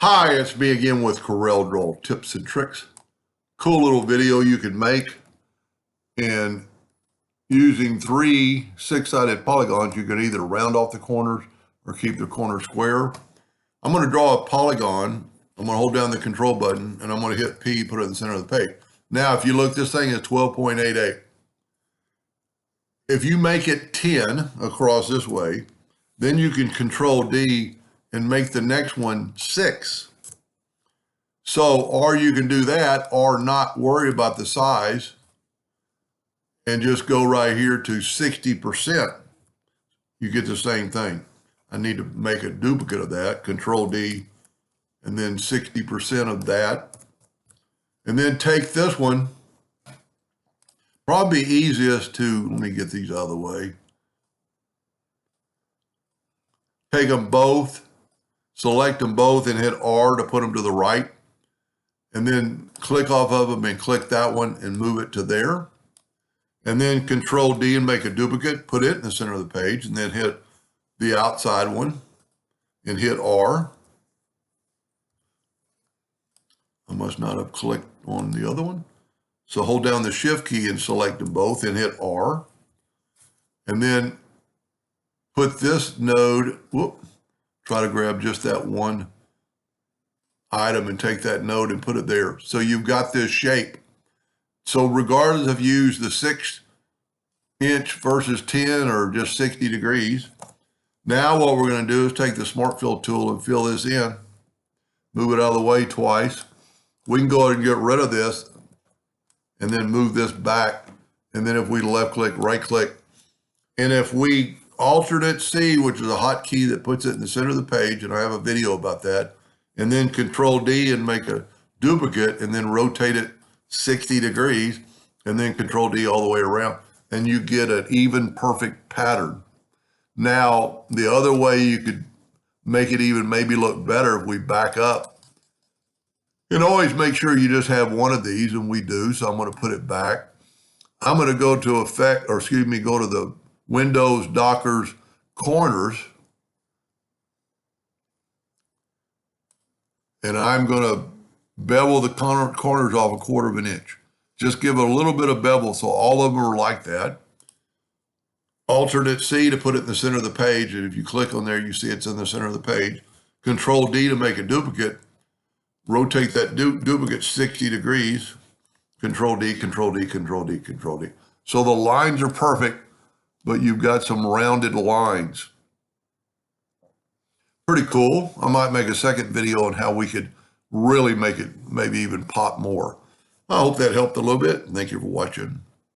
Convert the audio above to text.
Hi, it's me again with CorelDraw tips and tricks. Cool little video you can make. And using three six-sided polygons, you can either round off the corners or keep the corner square. I'm going to draw a polygon. I'm going to hold down the control button and I'm going to hit P, put it in the center of the page. Now, if you look, this thing is 12.88. If you make it 10 across this way, then you can Control D and make the next one 6. So, or you can do that or not worry about the size and just go right here to 60%. You get the same thing. I need to make a duplicate of that, Control D, and then 60% of that. And then take this one, probably easiest to, let me get these out of the way. Take them both, select them both and hit R to put them to the right. And then click off of them and click that one and move it to there. And then Control D and make a duplicate, put it in the center of the page, and then hit the outside one and hit R. I must not have clicked on the other one. So hold down the Shift key and select them both and hit R. And then put this node, try to grab just that one item and take that node and put it there. So you've got this shape. So regardless if you use the 6-inch versus 10 or just 60 degrees, now what we're going to do is take the Smart Fill tool and fill this in, move it out of the way twice. We can go ahead and get rid of this and then move this back. And then if we left click, right click, and if we alternate C, which is a hotkey that puts it in the center of the page, and I have a video about that, and then Control D and make a duplicate and then rotate it 60 degrees and then Control D all the way around and you get an even perfect pattern. Now, the other way you could make it even maybe look better if we back up. And always make sure you just have one of these, and we do, so I'm going to put it back. I'm going to go to go to the Windows Dockers corners. And I'm going to bevel the corners off 1/4 of an inch. Just give it a little bit of bevel so all of them are like that. Alternate C to put it in the center of the page, and if you click on there, you see it's in the center of the page. Control D to make a duplicate. Rotate that duplicate 60 degrees. Control D, Control D, Control D, Control D. So the lines are perfect, but you've got some rounded lines. Pretty cool. I might make a second video on how we could really make it maybe even pop more. I hope that helped a little bit. Thank you for watching.